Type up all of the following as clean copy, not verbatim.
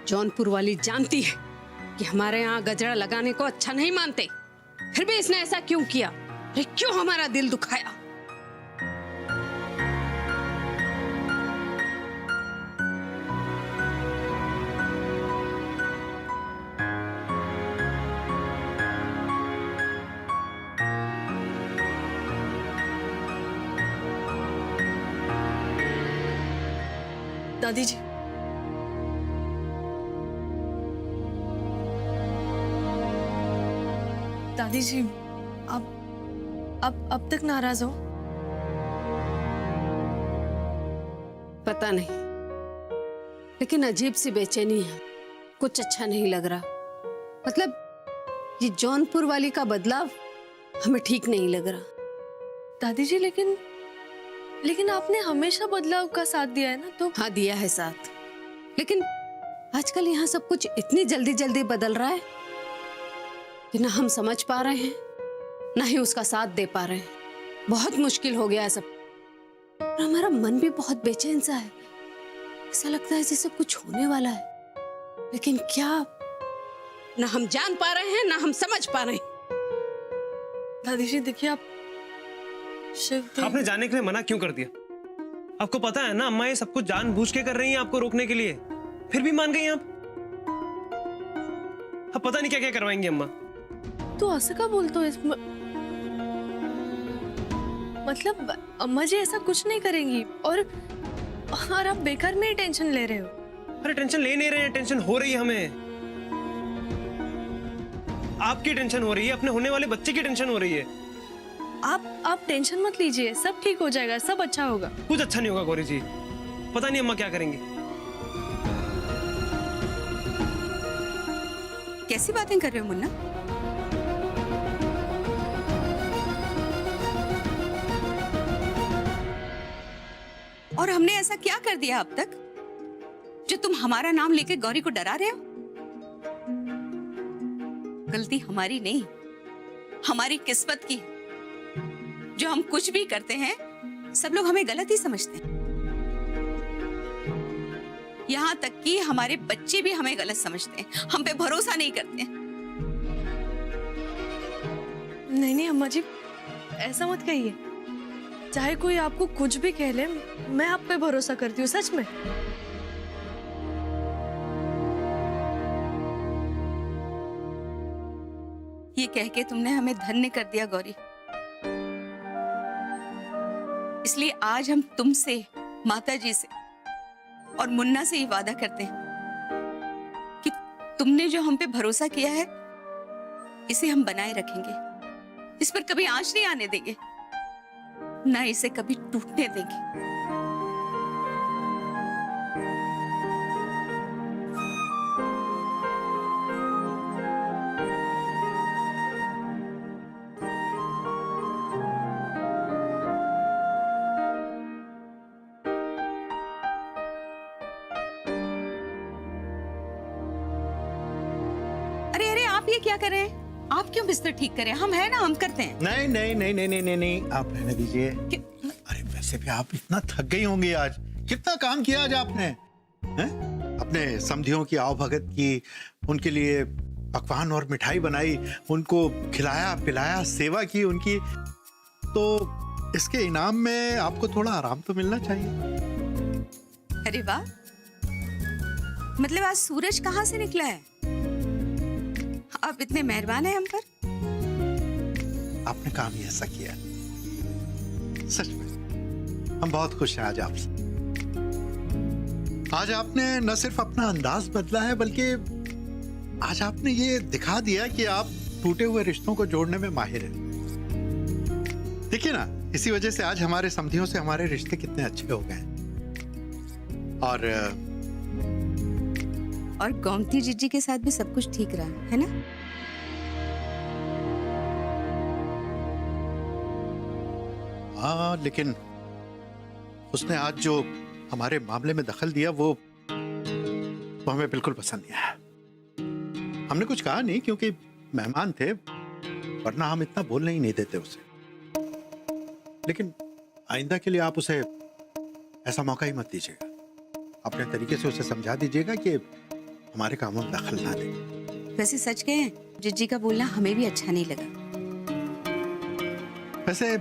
जौनपुर वाली जानती है कि हमारे यहाँ गजरा लगाने को अच्छा नहीं मानते, फिर भी इसने ऐसा क्यों किया? अरे क्यों हमारा दिल दुखाया? दादी जी, दादी जी, आप अब तक नाराज हो? पता नहीं, लेकिन अजीब सी बेचैनी है, कुछ अच्छा नहीं लग रहा। मतलब ये जौनपुर वाली का बदलाव हमें ठीक नहीं लग रहा। दादी जी, लेकिन आपने हमेशा बदलाव का साथ दिया है ना, तो हाँ दिया है साथ, लेकिन आजकल यहाँ सब कुछ इतनी जल्दी जल्दी बदल रहा है कि ना हम समझ पा रहे हैं ना ही उसका साथ दे पा रहे हैं। बहुत मुश्किल हो गया है सब, और हमारा मन भी बहुत बेचैन सा है। ऐसा लगता है जैसे कुछ होने वाला है, लेकिन क्या, ना हम जान पा रहे हैं ना हम समझ पा रहे हैं। दादी जी देखिए, आप शिव आपने जाने के लिए मना क्यों कर दिया? आपको पता है ना अम्मा ये सब कुछ जानबूझ के कर रही हैं आपको रोकने के लिए, फिर भी मान गई आप। अब पता नहीं क्या क्या करवाएंगी अम्मा। तो असं का बोलतो है? मतलब अम्मा जी ऐसा कुछ नहीं करेंगी, और आप बेकार में ही टेंशन ले रहे हो। अरे टेंशन ले नहीं रहे हैं, टेंशन हो रही है हमें। आपकी टेंशन हो रही है, अपने होने वाले बच्चे की टेंशन हो रही है। आप टेंशन मत लीजिए, सब ठीक हो जाएगा, सब अच्छा होगा। कुछ अच्छा नहीं होगा गौरी जी, पता नहीं अम्मा क्या करेंगी। कैसी बातें कर रहे हो मुन्ना? और हमने ऐसा क्या कर दिया अब तक जो तुम हमारा नाम लेके गौरी को डरा रहे हो? गलती हमारी नहीं, हमारी किस्मत की। जो हम कुछ भी करते हैं सब लोग हमें गलत ही समझते हैं। यहाँ तक कि हमारे बच्चे भी हमें गलत समझते हैं, हम पे भरोसा नहीं करते। नहीं अम्मा जी, ऐसा मत कहिए। चाहे कोई आपको कुछ भी कह ले, मैं आप पे भरोसा करती हूँ, सच में। ये कह के तुमने हमें धन्य कर दिया गौरी। इसलिए आज हम तुमसे, माता जी से और मुन्ना से ये वादा करते हैं कि तुमने जो हम पे भरोसा किया है इसे हम बनाए रखेंगे। इस पर कभी आंच नहीं आने देंगे, ना इसे कभी टूटने देंगे। अरे अरे, आप ये क्या कर रहे हैं? आप क्यों बिस्तर ठीक करें? हम है ना, हम करते हैं। नहीं नहीं नहीं नहीं नहीं नहीं नहीं, आप रहने दीजिए। अरे वैसे भी आप इतना थक गई होंगी आज, कितना काम किया आज आपने, हैं? अपने समधियों की आवभगत की, उनके लिए पकवान और मिठाई बनाई, उनको खिलाया पिलाया, सेवा की उनकी, तो इसके इनाम में आपको थोड़ा आराम तो मिलना चाहिए। अरे वाह, मतलब आज सूरज कहाँ से निकला है? आप इतने मेहरबान हैं हम पर। आपने काम ही ऐसा किया, सच में हम बहुत खुश हैं आज आपसे। आज आपने न सिर्फ अपना अंदाज बदला है, बल्कि आज आपने ये दिखा दिया कि आप टूटे हुए रिश्तों को जोड़ने में माहिर हैं। देखिए ना, इसी वजह से आज हमारे समधियों से हमारे रिश्ते कितने अच्छे हो गए। और गोमती जीजी के साथ भी सब कुछ ठीक रहा है ना? हाँ, लेकिन उसने आज जो हमारे मामले में दखल दिया वो हमें बिल्कुल पसंद नहीं आया। हमने कुछ कहा नहीं क्योंकि मेहमान थे, वरना हम इतना बोलने ही नहीं देते उसे। लेकिन आइंदा के लिए आप उसे ऐसा मौका ही मत दीजिएगा। अपने तरीके से उसे समझा दीजिएगा कि हमारे कामों में दखल ना दे। वैसे सच कहें, जिज्जी का बोलना हमें भी अच्छा नहीं लगा। वैसे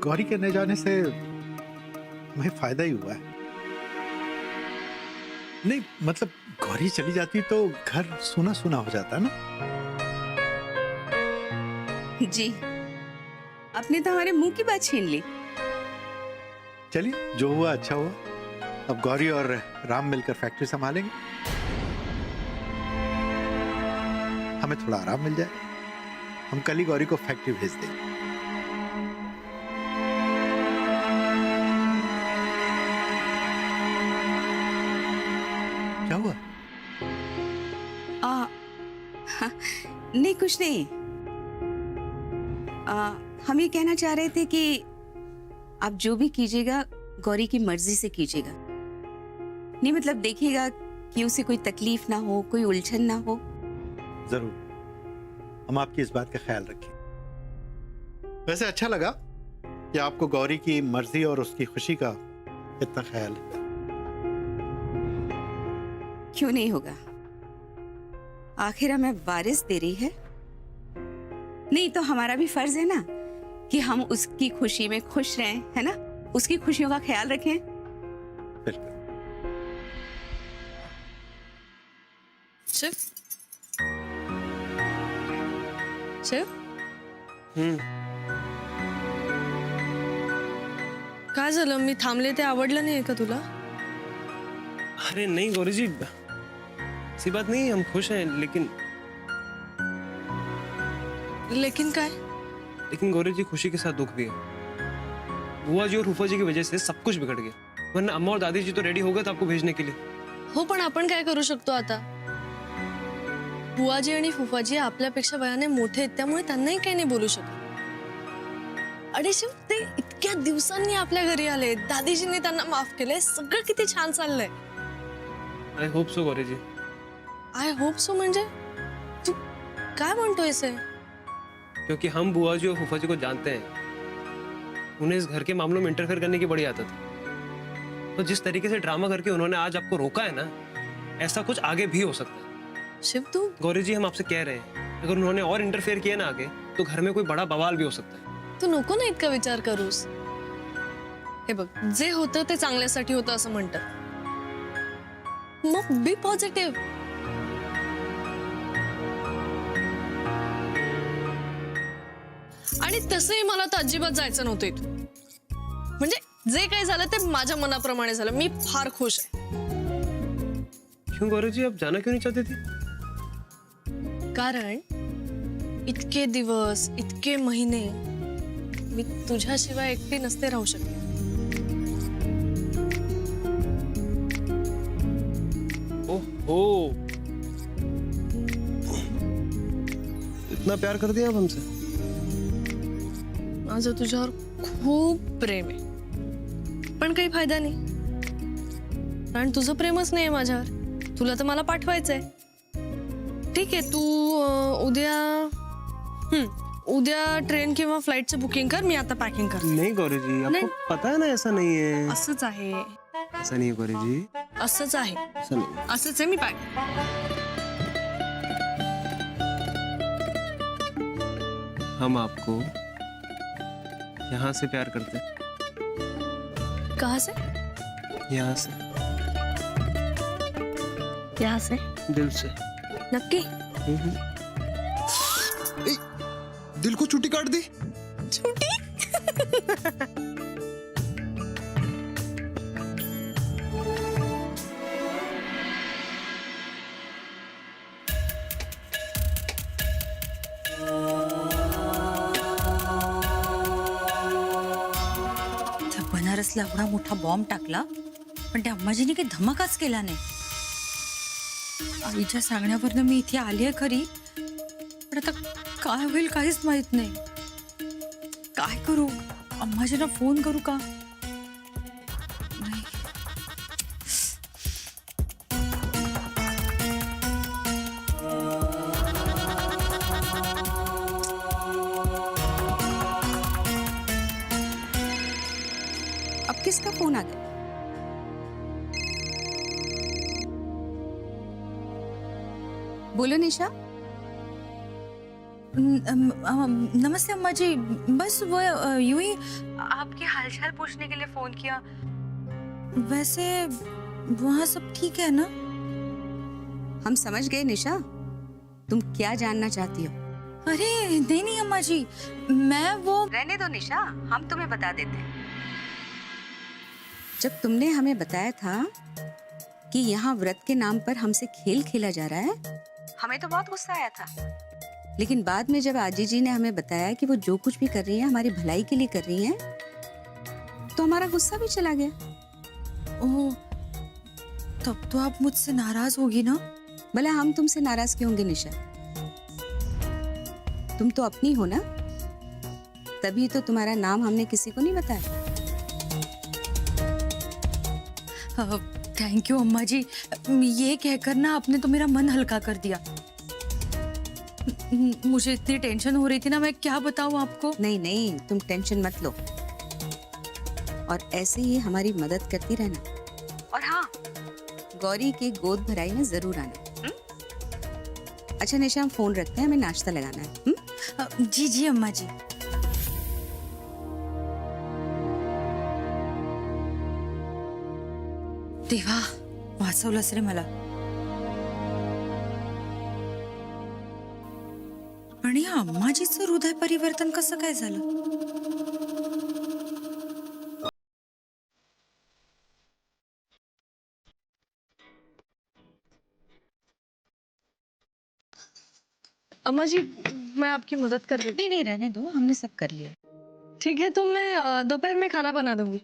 गौरी के न जाने से हमें फायदा ही हुआ है। नहीं मतलब गौरी चली जाती तो घर सूना सूना हो जाता ना। जी, आपने तो हमारे मुंह की बात छीन ली। चलिए, जो हुआ अच्छा हुआ। अब गौरी और राम मिलकर फैक्ट्री संभालेंगे, हमें थोड़ा आराम मिल जाए। हम कल ही गौरी को फैक्ट्री भेज देंगे। क्या हुआ? नहीं कुछ नहीं। हम ये कहना चाह रहे थे कि आप जो भी कीजिएगा गौरी की मर्जी से कीजिएगा। नहीं मतलब देखिएगा कि उसे कोई तकलीफ ना हो, कोई उलझन ना हो। जरूर, हम आपकी इस बात का ख्याल रखें। वैसे अच्छा लगा कि आपको गौरी की मर्जी और उसकी खुशी का इतना ख्याल है। क्यों नहीं होगा, आखिर हमें वारिस दे रही है। नहीं तो हमारा भी फर्ज है ना कि हम उसकी खुशी में खुश रहें, है ना, उसकी खुशियों का ख्याल रखें। बिल्कुल। शिव, शिव, काय झालं? मी थांबले ते आवडलं नाही का तुला? अरे नहीं गौरी जी, ऐसी बात नहीं, हम खुश हैं। लेकिन काय? लेकिन गौरी जी, खुशी के साथ दुख भी है। बुआ जी और फूफा जी की वजह से सब कुछ बिगड़ गया, वरना अम्मा और दादी जी तो रेडी हो गए थे आपको भेजने के लिए। हो, पण आपण काय करू शकतो आता? बुआजी आणि फुफाजी आपल्यापेक्षा वयाने मोठे आहेत, त्यामुळे त्यांनाही काही नाही बोलू शकत। अरे शिव, ते इतक्या दिवसांनी आपल्या घरी आले, दादीजींनी त्यांना माफ केलंय, सगळं किती छान चाललंय। I hope so Gauri ji. I hope so म्हणजे तू काय म्हणतोयस? क्योंकि हम बुआ जी और फूफा जी को जानते हैं, उन्हें इस घर के मामलों में इंटरफेयर करने की बड़ी आदत है। तो जिस तरीके से ड्रामा करके उन्होंने आज आपको रोका है ना, ऐसा कुछ आगे भी हो सकता है। शिव तू गौरी जी, हम आपसे कह रहे हैं, अगर उन्होंने और इंटरफेयर किया ना आगे, तो घर में कोई बड़ा बवाल भी हो सकता है। तू नको ना इतका विचार करूस। हे बघ, जे होतं ते चांगल्यासाठी होतं असं म्हणतात, मग बी पॉझिटिव्ह। आणि तसंही मला तर अजिबात जायचं नव्हतं इथून। म्हणजे जे काही झालं ते माझ्या मनाप्रमाणे झालं, मी फार खुश आहे। क्यों गौरी जी, आप जाना क्यों नहीं चाहती थी? कारण इतके दिवस, इतके महिने मी तुझ्याशिवाय एकटी नसते राहू शकले। ओहो, इतना प्यार कर दिया अब हमसे? माझं तुझ्यावर खूप प्रेम आहे, पण काही फायदा नाही, कारण तुझं प्रेमच नाही माझ्यावर। तुला तर मला पाठवायचंय। ठीक आहे, तू उद्या ट्रेन किंवा फ्लाइटचं बुकिंग कर, मी आता पॅकिंग कर। नहीं गौरी जी, आपको नहीं। पता है ना ऐसा नहीं है। असंच आहे, ऐसा नहीं है गौरी जी, असंच आहे, ऐसा नहीं। असंच आहे, मी पॅक। हम आपको यहाँ से प्यार करते हैं। कहाँ से? यहाँ से, यहाँ से? दिल से। नक्की? दिल को चुटी काट दी। छुट्टी? बनारसला एवढा मोठा बॉम्ब टाकला, पण त्या अम्माजीने काही धमाकाच केला नाही। आईच्या सांगण्यावरनं मी इथे आली आहे खरी, पण आता काय होईल काहीच माहित नाही। काय करू? अम्माजींना फोन करू का? नाही। अब किसका फोन आ गया? बोलो निशा। नमस्ते अम्मा जी, बस वो यूं ही आपके हालचाल पूछने के लिए फोन किया। वैसे वहाँ सब ठीक है ना? हम समझ गए निशा, तुम क्या जानना चाहती हो। अरे नहीं नहीं अम्मा जी, मैं वो रहने दो निशा, हम तुम्हें बता देते हैं। जब तुमने हमें बताया था कि यहाँ व्रत के नाम पर हमसे खेल खेला जा रहा है, हमें तो बहुत गुस्सा आया था। लेकिन बाद में जब आजी जी ने हमें बताया कि वो जो कुछ भी कर रही है हमारी भलाई के लिए कर रही है, तो हमारा गुस्सा भी चला गया। ओह, तब तो आप मुझसे नाराज होगी ना? भला हम तुमसे नाराज क्यों होंगे निशा? तुम तो अपनी हो ना, तभी तो तुम्हारा नाम हमने किसी को नहीं बताया। थैंक यू अम्मा जी, ये कहकर ना आपने तो मेरा मन हल्का कर दिया। मुझे इतनी टेंशन हो रही थी ना, मैं क्या बताऊं आपको। नहीं नहीं, तुम टेंशन मत लो, और ऐसे ही हमारी मदद करती रहना। और हाँ, गौरी के गोद भराई में जरूर आना। अच्छा निशा, हम फोन रखते हैं, हमें नाश्ता लगाना है। जी जी अम्मा जी। देवा वाचवलंस रे मला। पण या अम्माजीचं हृदय परिवर्तन कसं काय झालं? अम्मा जी, मैं आपकी मदद कर रही नहीं नहीं, रहने दो, हमने सब कर लिया। हूँ। ठीक है, तो मैं दोपहर में खाना बना दूंगी।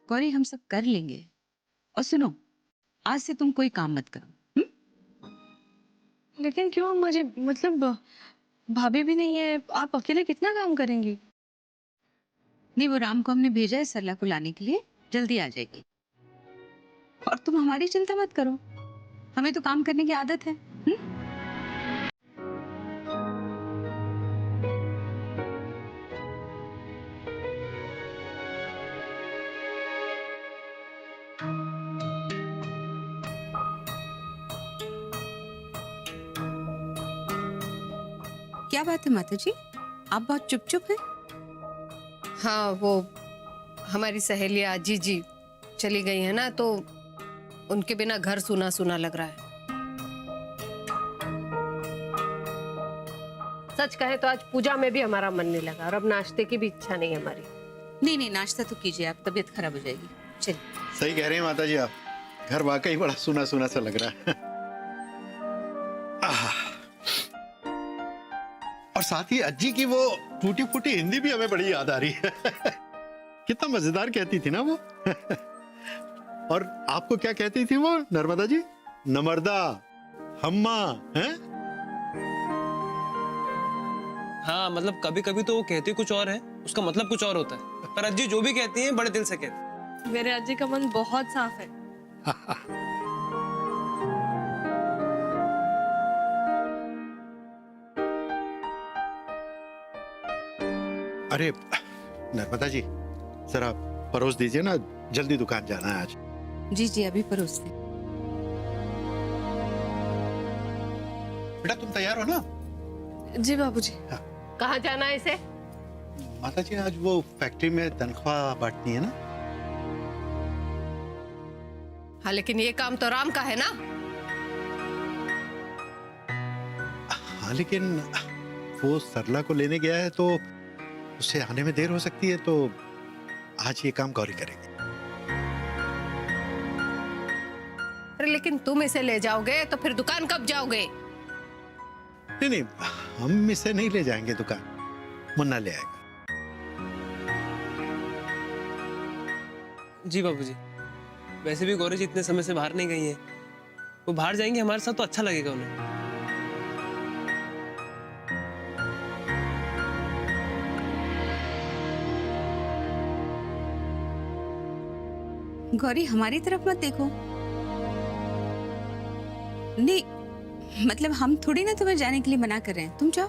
गौरी, हम सब कर लेंगे। और सुनो, आज से तुम कोई काम मत करो। लेकिन क्यों अम्मा जी? मतलब भाभी भी नहीं है, आप अकेले कितना काम करेंगी? नहीं, वो राम को हमने भेजा है सरला को लाने के लिए, जल्दी आ जाएगी। और तुम हमारी चिंता मत करो, हमें तो काम करने की आदत है। क्या बात है माता जी, आप बहुत चुप चुप हैं? हाँ, वो हमारी सहेली आजी जी चली गई है ना, तो उनके बिना घर सूना सूना लग रहा है। सच कहे तो आज पूजा में भी हमारा मन नहीं लगा, और अब नाश्ते की भी इच्छा नहीं है हमारी। नहीं नहीं, नाश्ता तो कीजिए, आप तबीयत खराब हो जाएगी। चलिए। सही कह रहे हैं माता जी आप, घर वाकई बड़ा सुना सुना सा लग रहा है। और साथ ही अज्जी की वो टूटी फूटी हिंदी भी हमें बड़ी याद आ रही है। कितना मजेदार कहती थी ना वो। और आपको क्या कहती थी वो नर्मदा जी? नमरदा, हम्मा, हैं? हाँ, मतलब कभी कभी तो वो कहती कुछ और है, उसका मतलब कुछ और होता है। पर अज्जी जो भी कहती हैं बड़े दिल से कहती हैं। मेरे अज्जी का मन बहुत साफ है। अरे नर्मदा जी, जरा परोस दीजिए ना, जल्दी दुकान जाना है आज। जी जी, अभी परोसते। बेटा तुम तैयार हो ना? जी बाबूजी। कहाँ जाना है इसे? माता जी, आज वो फैक्ट्री में तनख्वाह बांटनी है ना। हाँ, लेकिन ये काम तो राम का है ना। हाँ, लेकिन वो सरला को लेने गया है तो उसे आने में देर हो सकती है, तो आज ये काम गौरी करेगी। अरे लेकिन तुम इसे ले जाओगे तो फिर दुकान कब जाओगे? नहीं नहीं, हम इसे नहीं ले जाएंगे दुकान, मुन्ना ले आएगा। जी बाबूजी, वैसे भी गौरी जी इतने समय से बाहर नहीं गई हैं, वो बाहर जाएंगे हमारे साथ तो अच्छा लगेगा उन्हें। गौरी, हमारी तरफ मत देखो। नहीं, मतलब हम थोड़ी ना तुम्हें जाने के लिए मना कर रहे हैं, तुम जाओ।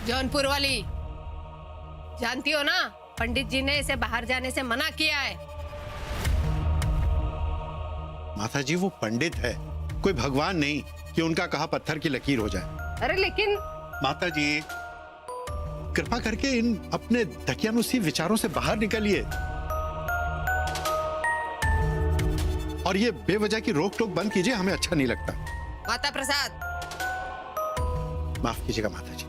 जौनपुर वाली, जानती हो ना, पंडित जी ने इसे बाहर जाने से मना किया है। माता जी वो पंडित है, कोई भगवान नहीं कि उनका कहा पत्थर की लकीर हो जाए। अरे लेकिन माता जी कृपा करके इन अपने दकियानुसी विचारों से बाहर निकलिए और ये बेवजह की रोक टोक बंद कीजिए, हमें अच्छा नहीं लगता। माता प्रसाद, माफ कीजिएगा माता जी,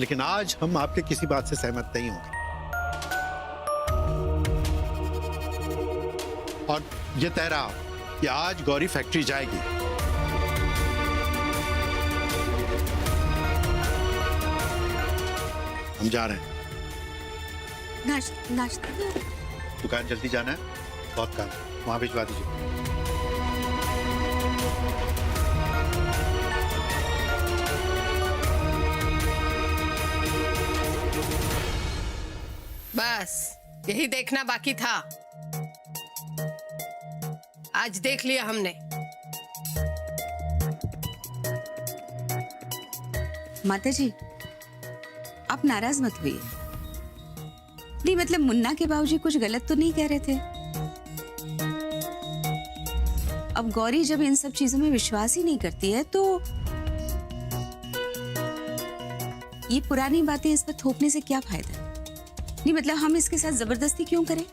लेकिन आज हम आपके किसी बात से सहमत नहीं होंगे। और ये तय रहा कि आज गौरी फैक्ट्री जाएगी। हम जा रहे हैं। नाश्ता दुकान जल्दी जाना है, बहुत काम, वहां भिजवा दीजिए। बस यही देखना बाकी था, आज देख लिया हमने। माता जी आप नाराज मत हुइए। नहीं मतलब मुन्ना के बाबूजी कुछ गलत तो नहीं कह रहे थे। अब गौरी जब इन सब चीजों में विश्वास ही नहीं करती है तो ये पुरानी बातें इस पर थोपने से क्या फायदा। नहीं मतलब हम इसके साथ जबरदस्ती क्यों करें।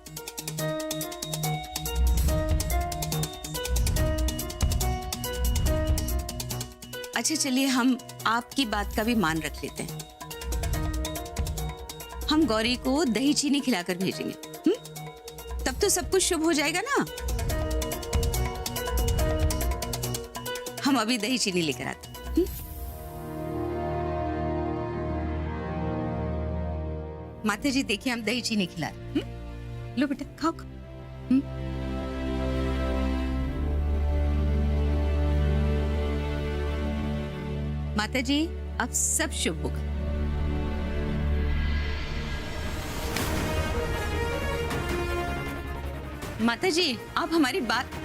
अच्छा चलिए हम आपकी बात का भी मान रख लेते हैं। हम गौरी को दही चीनी खिलाकर भेजेंगे। तब तो सब कुछ शुभ हो जाएगा ना। हम अभी दही चीनी लेकर आते हैं। माता जी देखिए हम दही चीनी खिला रहे हैं। लो बेटा खाओ। माता जी अब सब शुभ होगा। माता जी आप हमारी बात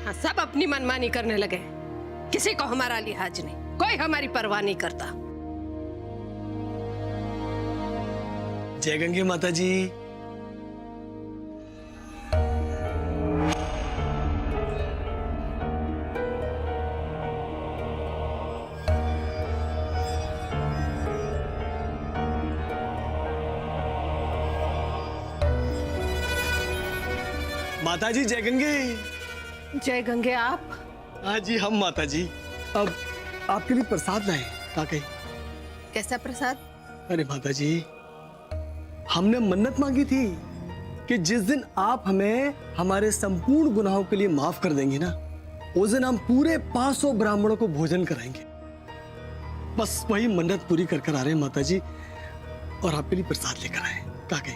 हाँ, सब अपनी मनमानी करने लगे, किसी को हमारा लिहाज नहीं, कोई हमारी परवाह नहीं करता। जय गंगे माता जी। माता जी जय गंगे। जय गंगे आप। हाँ जी हम माता जी अब आपके लिए प्रसाद लाए। काके कैसा प्रसाद? अरे माता जी हमने मन्नत मांगी थी कि जिस दिन आप हमें हमारे संपूर्ण गुनाहों के लिए माफ कर देंगे ना, उस दिन हम पूरे 500 ब्राह्मणों को भोजन कराएंगे। बस वही मन्नत पूरी कर कर आ रहे हैं माता जी, और आपके लिए प्रसाद लेकर आए। काके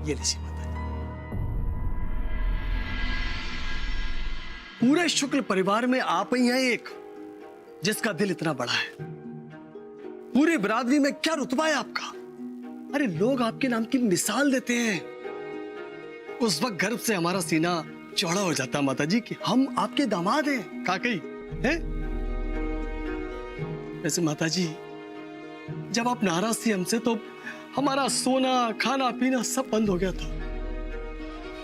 ये लीजिए माता जी। पूरे शुक्ल परिवार में आप ही हैं एक जिसका दिल इतना बड़ा है। पूरी बिरादरी में क्या रुतबा है आपका। अरे लोग आपके नाम की मिसाल देते हैं। उस वक्त गर्व से हमारा सीना चौड़ा हो जाता माता जी कि हम आपके दामाद हैं। काकई हैं? वैसे माता जी जब आप नाराज थी हमसे तो हमारा सोना खाना पीना सब बंद हो गया था।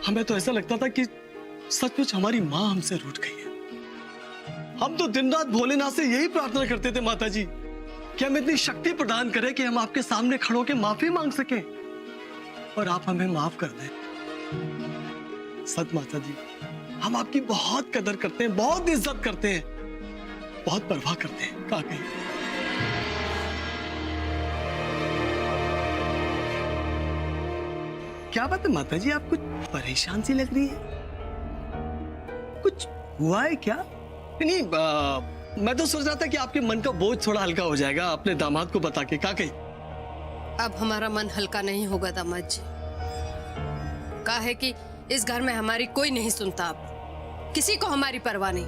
हमें तो ऐसा लगता था कि सचमुच हमारी माँ हमसे रूठ गई है। हम तो दिन रात भोलेनाथ से यही प्रार्थना करते थे माता जी कि हमें इतनी शक्ति प्रदान करें कि हम आपके सामने खड़ो के माफी मांग सकें और आप हमें माफ कर दें। सच माता जी हम आपकी बहुत कदर करते हैं, बहुत इज्जत करते हैं, बहुत परवाह करते हैं। काके क्या बात है माता जी, आप कुछ परेशान सी लग रही है। कुछ हुआ है क्या? नहीं मैं तो सोच रहा था कि आपके मन का बोझ थोड़ा हल्का हो जाएगा अपने दामाद को बता के। काके अब हमारा मन हल्का नहीं होगा दामाद जी। कहा है कि इस घर में हमारी कोई नहीं सुनता, अब किसी को हमारी परवाह नहीं।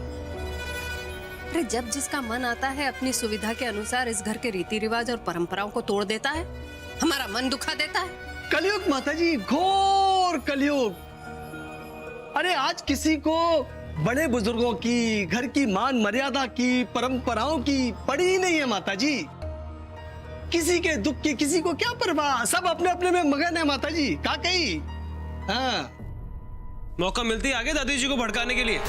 अरे जब जिसका मन आता है अपनी सुविधा के अनुसार इस घर के रीति रिवाज और परंपराओं को तोड़ देता है, हमारा मन दुखा देता है। कलयुग माता जी, घोर कलयुग। अरे आज किसी को बड़े बुजुर्गों की, घर की मान मर्यादा की, परंपराओं की पड़ी ही नहीं है माता जी। किसी के दुख की किसी को क्या परवाह, सब अपने अपने में मगन है माता जी। का कही? हाँ, मौका मिलती है आगे दादी जी को भड़काने के लिए।